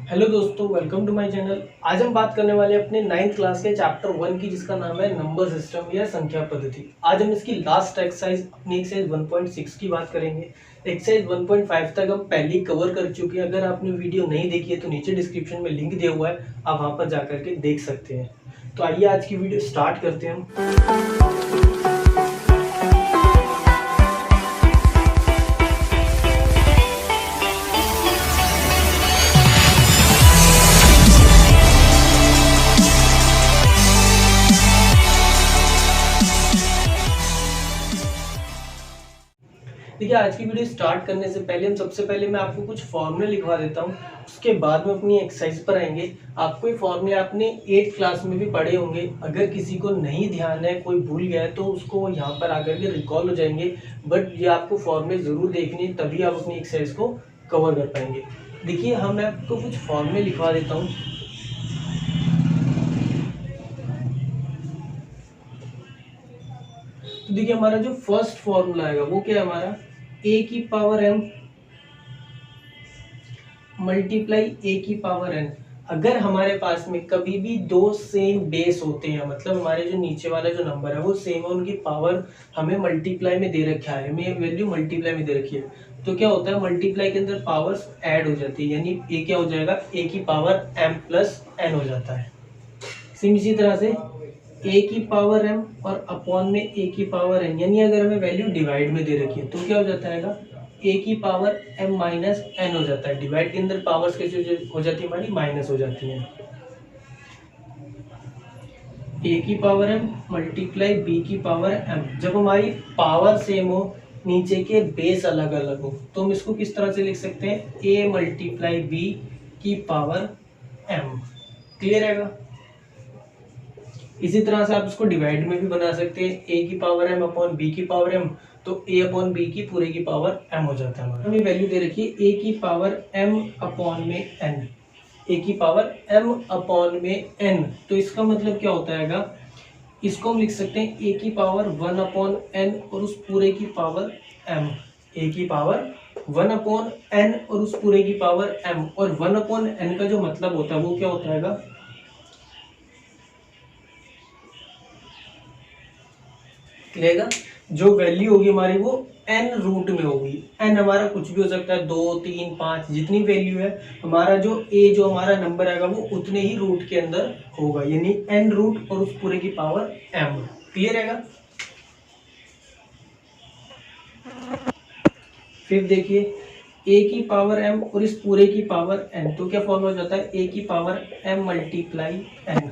Hello दोस्तों, welcome to my channel. आज हम बात करने वाले अपने 9th क्लास के चैप्टर 1 की, जिसका नाम है नंबर सिस्टम या संख्या पद्धति। आज हम इसकी लास्ट एक्सरसाइज अपनी एक्सरसाइज 1.6 की बात करेंगे। एक्सरसाइज 1.5 तक हम पहले कवर कर चुके हैं। अगर आपने वीडियो नहीं देखी है तो नीचे डिस्क्रिप्शन में लिंक दिया हुआ है, आप वहाँ पर जाकर के देख सकते हैं। तो आइए आज की वीडियो स्टार्ट करते हैं हम। देखिए, आज की वीडियो स्टार्ट करने से पहले सबसे पहले मैं आपको कुछ फॉर्मूले लिखवा देता हूँ। उसके बाद में अपनी एक्सरसाइज पर आएंगे। आपको ये फॉर्मूले आपने 8th क्लास में भी पढ़े होंगे। अगर किसी को नहीं ध्यान है, कोई भूल गया है, तो उसको यहाँ पर आकर के रिकॉल हो जाएंगे। बट ये आपको फॉर्मूले ज़रूर देखने, तभी आप अपनी एक्सरसाइज को कवर कर पाएंगे। देखिए, मैं आपको कुछ फॉर्मूले लिखवा देता हूँ। तो देखिए, हमारा जो फर्स्ट फॉर्मूला आएगा वो क्या है, हमारा a की पावर m मल्टीप्लाई a की पावर n। अगर हमारे पास में कभी भी दो सेम बेस होते हैं, मतलब हमारे जो नीचे वाला जो नंबर है वो सेम है, उनकी पावर हमें मल्टीप्लाई में दे रखा है, हमें वैल्यू मल्टीप्लाई में दे रखी है, तो क्या होता है, मल्टीप्लाई के अंदर पावर्स ऐड हो जाती है, यानी a क्या हो जाएगा, a की पावर m प्लस n हो जाता है। सेम इसी तरह से a की पावर m और अपॉन में a की पावर n, यानी अगर हमें वैल्यू डिवाइड में दे रखी है तो क्या हो जाता है, a की पावर m माइनस n हो जाता है। डिवाइड के अंदर पावर्स कैसे हो जाती है, हमारी माइनस हो जाती है। a की पावर m मल्टीप्लाई b की पावर m। जब हमारी पावर सेम हो, नीचे के बेस अलग अलग हो, तो हम इसको किस तरह से लिख सकते हैं, a मल्टीप्लाई b की पावर m। क्लियर है? इसी तरह से आप इसको डिवाइड में भी बना सकते हैं, a की पावर m अपॉन b की पावर m, तो a अपॉन b की पूरे की पावर m हो जाता है। हमें वैल्यू दे रखी है a की पावर m अपॉन में n, a की पावर m अपॉन में n। तो इसका मतलब क्या होता है, इसको हम लिख सकते हैं a की पावर 1 अपॉन n और उस पूरे की पावर m। a की पावर 1 अपॉन n और उस पूरे की पावर m, और 1 अपॉन n का जो मतलब होता है वो क्या होता है, क्लियर? जो वैल्यू होगी हमारी वो n रूट में होगी। n हमारा कुछ भी हो सकता है, 2, 3, 5, जितनी वैल्यू है, हमारा जो जो हमारा नंबर आएगा वो उतने ही रूट के अंदर होगा, यानी n रूट और उस पूरे की पावर m। क्लियर है? फिर देखिए, a की पावर m और इस पूरे की पावर n, तो क्या फॉर्मूला हो जाता है, a की power m multiply n।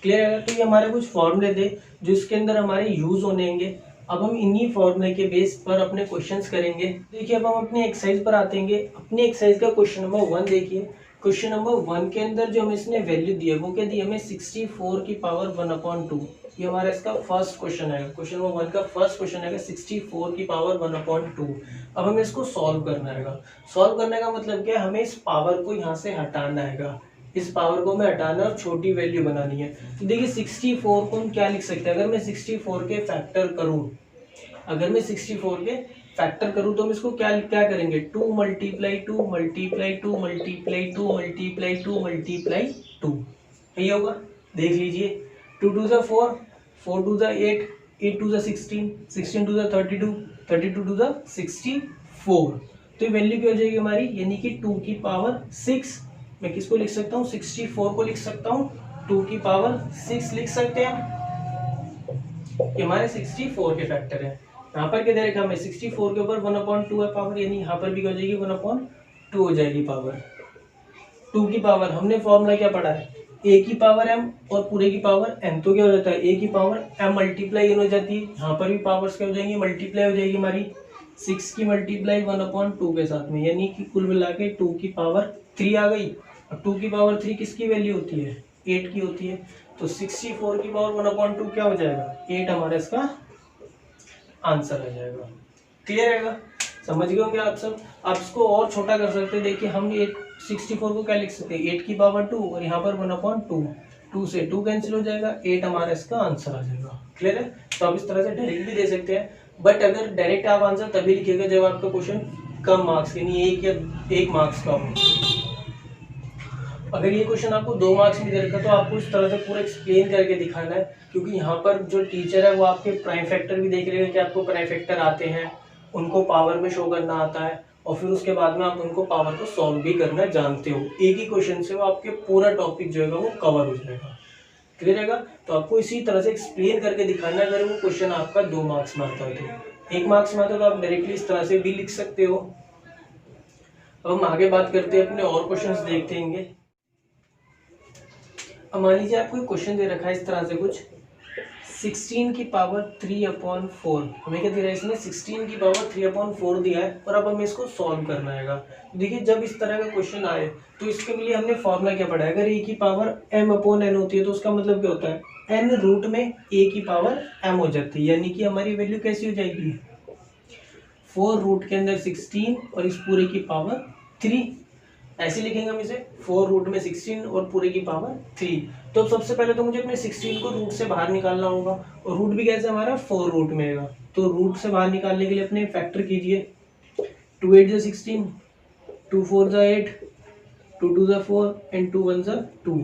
Clear है? तो ये हमारे कुछ फॉर्मूले थे जो इसके अंदर हमारे यूज होने होंगे। अब हम इन्हीं फॉर्मूले के बेस पर अपने क्वेश्चंस करेंगे। देखिए, अब हम अपनी एक्सरसाइज पर आते हैं। अपनी एक्सरसाइज का क्वेश्चन नंबर 1 देखिए। क्वेश्चन नंबर 1 के अंदर जो हमें इसने वैल्यू दी है वो क्या दी, हमें 64 की पावर 1/2। ये हमारा इसका फर्स्ट क्वेश्चन है। क्वेश्चन नंबर 1 का फर्स्ट क्वेश्चन है 64 की पावर 1/2। अब हमें इसको सॉल्व करना है। सॉल्व करने का मतलब क्या है, हमें इस पावर को यहाँ से हटाना है, इस पावर को हमें हटाना और छोटी वैल्यू बनानी है। तो देखिए, 64 को हम क्या लिख सकते हैं, अगर मैं 64 के फैक्टर करूं, अगर मैं 64 के फैक्टर करूं तो हम इसको क्या करेंगे, 2 multiply 2 multiply 2 multiply 2 multiply 2 multiply 2, यही होगा। देख लीजिए, 2 2 ज़ा 4, 4 2 ज़ा 8, 8 2 ज़ा 16, 16 2 ज़ा 32, 32 2 ज़ा 64। तो ये वैल्यू क्या हो जाएगी हमारी, यानी कि 2 की पावर 6। मैं किसको लिख सकता हूँ, 64 को लिख सकता हूँ, 2 की पावर 6 लिख सकते हैं। ये हमारे 64 के फैक्टर है। यहाँ पर क्या दे रखा हमें, 64 के ऊपर 1/2 है पावर, यानी यहाँ पर भी क्या हो जाएगी, 1/2 हो जाएगी पावर। 2 की पावर, हमने फॉर्मूला क्या पढ़ा है, a की पावर m और पूरे की पावर n, तो क्या हो जाता है, a की पावर m मल्टीप्लाई n हो जाती है। यहाँ पर भी पावर्स क्या हो जाएंगी, मल्टीप्लाई हो जाएगी हमारी। 6 की मल्टीप्लाई 1/2 के साथ में, यानी कि कुल मिला के 2 की पावर 3 आ गई। अब 2 की पावर 3 किसकी वैल्यू होती है, 8 की होती है। तो 64 की पावर 1/2 क्या हो जाएगा, 8 हमारा इसका आंसर आ जाएगा। क्लियर है? समझ गए होंगे आप सब। आप इसको और छोटा कर सकते हैं। देखिए, हम 64 को क्या लिख सकते हैं, 8 की पावर 2 और यहाँ पर 1/2, 2 से 2 कैंसिल हो जाएगा, 8 हमारा इसका आंसर आ जाएगा। क्लियर है? तो आप इस तरह से डायरेक्ट भी दे सकते हैं, बट अगर डायरेक्ट आप आंसर तभी लिखिएगा जब आपका क्वेश्चन कम मार्क्स, यानी 1 मार्क्स का हो। अगर ये क्वेश्चन आपको 2 मार्क्स में दे रखा तो आपको इस तरह से पूरा एक्सप्लेन करके दिखाना है, क्योंकि यहाँ पर जो टीचर है वो आपके प्राइम फैक्टर भी देख रहे हैं कि आपको प्राइम फैक्टर आते हैं, उनको पावर में शो करना आता है, और फिर उसके बाद में आप उनको पावर को सॉल्व भी करना जानते हो। एक ही क्वेश्चन से वो आपके पूरा टॉपिक जो है वो कवर हो जाएगा। क्लियर रहेगा? तो आपको इसी तरह से एक्सप्लेन करके दिखाना है। अगर वो क्वेश्चन आपका 2 मार्क्स में आता है तो 1 मार्क्स में आता है तो आप डायरेक्टली इस तरह से भी लिख सकते हो। अब हम आगे बात करते हैं, अपने और क्वेश्चंस देखते हैं। अब मान लीजिए आपको क्वेश्चन दे रखा है इस तरह से कुछ 16 की पावर 3/4, हमें क्या दे रहा है इसमें 16 की पावर 3/4 दिया है, और अब हमें इसको सॉल्व करना है। देखिए जब इस तरह का क्वेश्चन आए तो इसके लिए हमने फॉर्मूला क्या पढ़ा है, अगर a की पावर m/n होती है तो उसका मतलब क्या होता है n रूट में a की पावर m हो जाती है, यानी कि हमारी वैल्यू कैसी हो जाएगी 4 रूट के अंदर 16 और इस पूरे की पावर 3, ऐसे लिखेंगे हम इसे 4 रूट में 16 और पूरे की पावर 3। तो सबसे पहले तो मुझे अपने 16 को रूट से बाहर निकालना होगा, और रूट भी कैसे हमारा 4 रूट में है। तो रूट से बाहर निकालने के लिए अपने फैक्टर कीजिए, 2 8 16, 2 4 8, 2 2 4 एंड 2 1 2।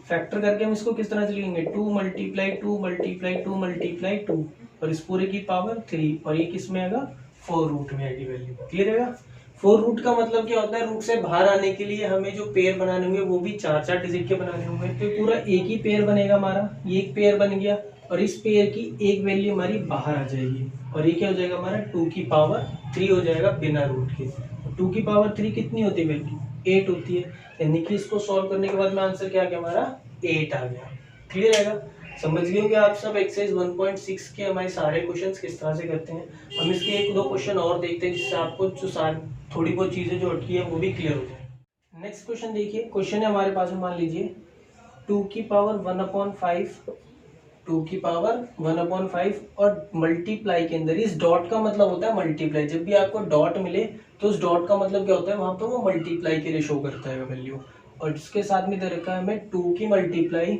फैक्टर करके हम इसको किस तरह से लिखेंगे 2 मल्टीप्लाई 2 मल्टीप्लाई 2 मल्टीप्लाई 2 और इस पूरे की पावर 3, और ये किस में आएगा 4 रूट में आएगी वैल्यू। क्लियर है? 4 रूट का मतलब क्या होता है, रूट से बाहर आने के लिए हमें जो पेयर बनाने होंगे वो भी 4 डिजिट के बनाने होंगे। तो पूरा एक ही पेयर बनेगा हमारा, ये एक पेयर बन गया, और इस पेयर की एक वैल्यू हमारी बाहर आ जाएगी, और ये क्या हो जाएगा हमारा 2 की पावर 3 हो जाएगा बिना रूट के। 2 की पावर 3 कितनी होती है वैल्यू 8 होती है, यानी कि इसको सॉल्व करने के बाद में आंसर क्या आ गया हमारा 8 आ गया। क्लियर है? समझ गए होंगे आप सब एक्सरसाइज 1.6 के हमारे सारे क्वेश्चंस किस तरह से करते हैं। हम इसके 1-2 क्वेश्चन और देखते हैं जिससे आपको जो थोड़ी बहुत चीजें जो अटकी है वो भी क्लियर हो जाए। नेक्स्ट क्वेश्चन देखिए, क्वेश्चन है हमारे पास में, मान लीजिए 2 की पावर 1/5, 2 की पावर 1/5 और मल्टीप्लाई के अंदर इस डॉट का मतलब होता है मल्टीप्लाई। जब भी आपको डॉट मिले तो उस डॉट का मतलब क्या होता है, वहां पर वो मल्टीप्लाई के लिए शो करता है वैल्यू। और इसके साथ में दे रखा है हमें 2 की मल्टीप्लाई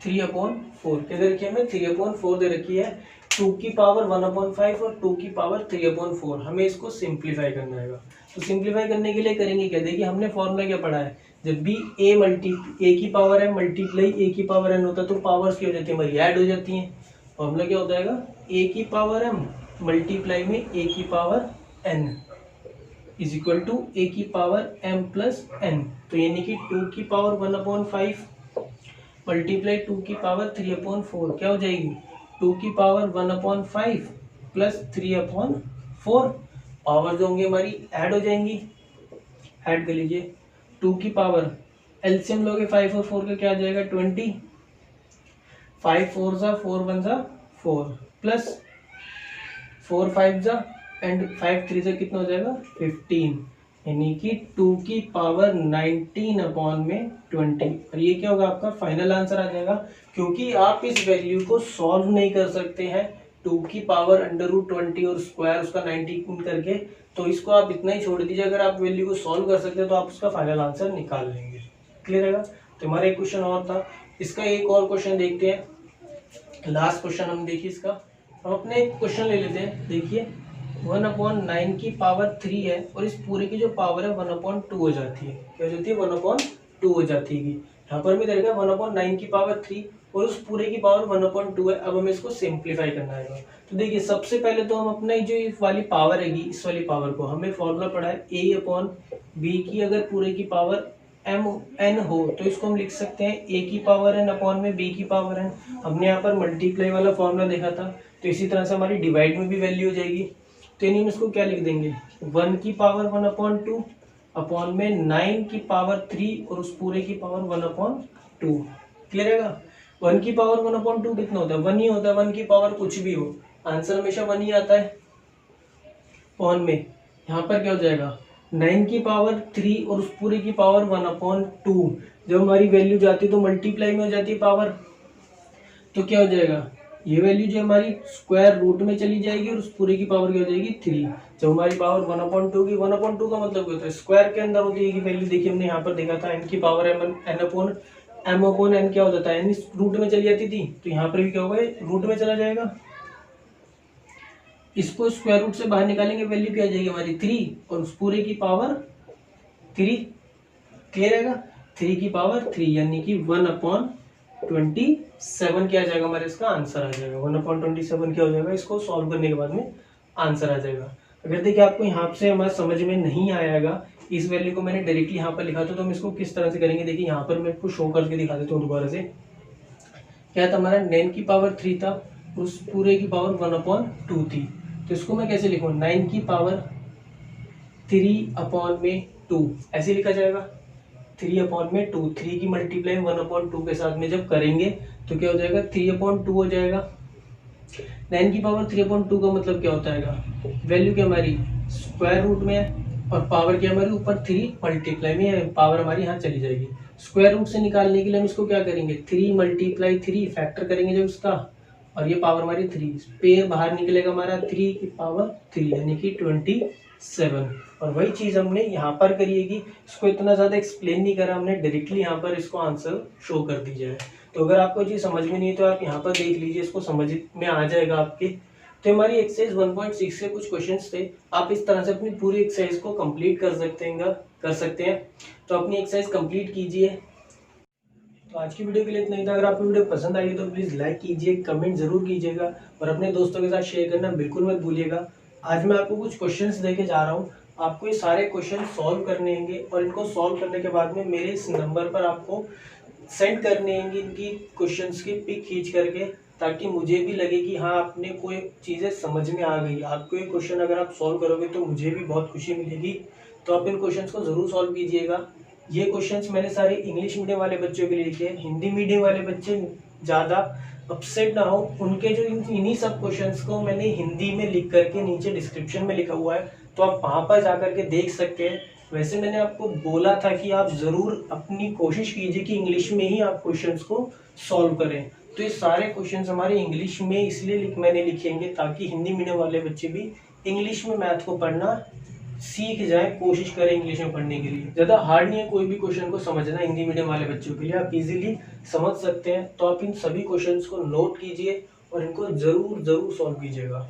3/4 के दे रखी है, हमें 3/4 दे रखी है। 2 की पावर 1/5 और 2 की पावर 3/4, हमें इसको सिंप्लीफाई करना है। तो सिंप्लीफाई करने के लिए करेंगे क्या, देखिए हमने फॉर्मूला क्या पढ़ा है, जब भी a की पावर है मल्टीप्लाई a की पावर n होता है तो पावर्स क्या हो जाती है हमारी ऐड हो जाती हैं। फॉर्मूला क्या होता है a की पावर m मल्टीप्लाई में a की power n is equal to a की पावर m प्लस n। तो यानी कि 2 की पावर 1/5 मल्टीप्लाई 2 की पावर 3/4 क्या हो जाएगी 2 की पावर 1/5 प्लस 3/4। पावर जो होंगी हमारी ऐड हो जाएंगी, ऐड कर लीजिए। 2 की पावर एलसीएम लोगे 5 और 4 का क्या आ जाएगा 20, 5 4 जा 4 1 जा 4 प्लस 4 5 जा एंड 5 3 जा कितना हो जाएगा 15, यानी कि 2 की पावर 19/20। और ये क्या होगा आपका फाइनल आंसर आ जाएगा, क्योंकि आप इस वैल्यू को सॉल्व नहीं कर सकते हैं 2 की पावर √20 और स्क्वायर उसका 19 करके, तो इसको आप इतना ही छोड़ दीजिए। अगर आप वैल्यू को सॉल्व कर सकते हैं तो आप उसका फाइनल आंसर निकाल लेंगे। क्लियर है? तो हमारा एक क्वेश्चन और था, इसका एक और क्वेश्चन देखते हैं, लास्ट क्वेश्चन हम देखिए इसका। हम अपने एक क्वेश्चन ले लेते हैं, देखिए 1/9 की पावर 3 है और इस पूरे की जो पावर है 1/2 हो जाती है। क्या हो जाती है 1/2 हो जाती है। यहाँ पर भी देखा 1/9 की पावर 3 और उस पूरे की पावर 1/2 है। अब हमें इसको सिंप्लीफाई करना है। तो देखिए सबसे पहले तो हम अपना जो ये वाली पावर हैगी, इस वाली पावर को हमें फॉर्मूला पढ़ा है a/b की अगर पूरे की पावर m(n) हो तो इसको हम लिख सकते हैं a की पावर n अपॉन में b की पावर n। हमने यहाँ पर मल्टीप्लाई वाला फॉर्मूला देखा था, तो इसी तरह से हमारी डिवाइड में भी वैल्यू हो जाएगी। तो यानी हम इसको क्या लिख देंगे 1 की पावर 1/2 अपॉन में 9 की पावर 3 और उस पूरे की पावर 1/2। क्लियर है? 1 की पावर 1/2 कितना होता है 1 ही होता है। 1 की पावर कुछ भी हो आंसर हमेशा 1 ही आता है। अपॉन में यहाँ पर क्या हो जाएगा 9 की पावर 3 और उस पूरे की पावर 1/2। जब हमारी वैल्यू जाती है तो मल्टीप्लाई में हो जाती है पावर, तो क्या हो जाएगा ये वैल्यू जो हमारी स्क्वायर रूट में चली जाएगी और उस पूरे की पावर क्या हो जाएगी 3। जब हमारी पावर 1/2 की 1/2 का मतलब क्या होता है स्क्वायर के अंदर होती है वैल्यू। देखिए हमने यहाँ पर देखा था n की पावर m/n क्या हो जाता है n रूट में चली जाती थी, तो यहाँ पर भी क्या होगा रूट में चला जाएगा। इसको स्क्वायर रूट से बाहर निकालेंगे वैल्यू क्या आ जाएगी हमारी 3 और उस पूरे की पावर 3। क्लियर है? 3 की पावर 3 यानी कि 1/27 क्या आ जाएगा हमारे इसका आंसर आ जाएगा। 1/27 क्या हो जाएगा, इसको सॉल्व करने के बाद में आंसर आ जाएगा। अगर देखिए आपको यहाँ से हमारा समझ में नहीं आएगा, इस वैल्यू को मैंने डायरेक्टली यहाँ पर लिखा था, तो हम इसको किस तरह से करेंगे, देखिए यहाँ पर मैं इसको शो करके दिखा देता हूँ दोबारा से। क्या था हमारा, 9 की पावर 3 था, उस पूरे की पावर 1/2 थी, तो इसको मैं कैसे लिखूँ, 9 की पावर 3/2 ऐसे लिखा जाएगा। 3/2, 3 की मल्टीप्लाई 1/2 के साथ में जब करेंगे तो क्या हो जाएगा, 3/2 हो जाएगा। 9 की पावर 3/2 का मतलब क्या होता है, वैल्यू क्या हमारी स्क्वायर रूट में है, और पावर क्या हमारी ऊपर 3 मल्टीप्लाई में है, पावर हमारी यहाँ चली जाएगी। स्क्वायर रूट से निकालने के लिए हम इसको क्या करेंगे, 3 × 3 फैक्टर करेंगे जब उसका, और ये पावर हमारी 3 पेयर बाहर निकलेगा हमारा 3 की पावर 3 यानी कि 27। और वही चीज़ हमने यहाँ पर करी है कि इसको इतना ज़्यादा एक्सप्लेन नहीं करा हमने, डायरेक्टली यहाँ पर इसको आंसर शो कर दी जाए। तो अगर आपको चीज़ समझ में नहीं है तो आप यहाँ पर देख लीजिए, इसको समझ में आ जाएगा आपके। तो हमारी एक्सरसाइज 1.6 के कुछ क्वेश्चंस थे, आप इस तरह से अपनी पूरी एक्सरसाइज को कंप्लीट कर सकते हैं। तो अपनी एक्सरसाइज कंप्लीट कीजिए। तो आज की वीडियो के लिए इतना ही था। अगर आपको वीडियो पसंद आई तो प्लीज़ लाइक कीजिए, कमेंट जरूर कीजिएगा और अपने दोस्तों के साथ शेयर करना बिल्कुल मत भूलिएगा। आज मैं आपको कुछ क्वेश्चंस देके जा रहा हूँ, आपको ये सारे क्वेश्चन सॉल्व करने होंगे, और इनको सॉल्व करने के बाद में मेरे इस नंबर पर आपको सेंड करने होंगे इनकी क्वेश्चंस की पिक खींच करके, ताकि मुझे भी लगे कि हाँ आपने कोई चीज़ें समझ में आ गई। आपको ये क्वेश्चन अगर आप सॉल्व करोगे तो मुझे भी बहुत खुशी मिलेगी। तो आप इन क्वेश्चंस को ज़रूर सॉल्व कीजिएगा। ये क्वेश्चंस मैंने सारे इंग्लिश मीडियम वाले बच्चों के लिए लिखे हैं। हिंदी मीडियम वाले बच्चे ज़्यादा अपसेट ना हो, उनके जो इन्हीं सब क्वेश्चंस को मैंने हिंदी में लिख करके नीचे डिस्क्रिप्शन में लिखा हुआ है, तो आप वहाँ पर जा करके देख सकते हैं। वैसे मैंने आपको बोला था कि आप ज़रूर अपनी कोशिश कीजिए कि इंग्लिश में ही आप क्वेश्चंस को सॉल्व करें। तो ये सारे क्वेश्चंस हमारे इंग्लिश में इसलिए मैंने लिखेंगे ताकि हिंदी मीडियम वाले बच्चे भी इंग्लिश में मैथ को पढ़ना सीख जाए, कोशिश करें इंग्लिश में पढ़ने के लिए। ज़्यादा हार्ड नहीं है कोई भी क्वेश्चन को समझना हिंदी मीडियम वाले बच्चों के लिए, आप इजीली समझ सकते हैं। तो आप इन सभी क्वेश्चंस को नोट कीजिए और इनको ज़रूर सॉल्व कीजिएगा।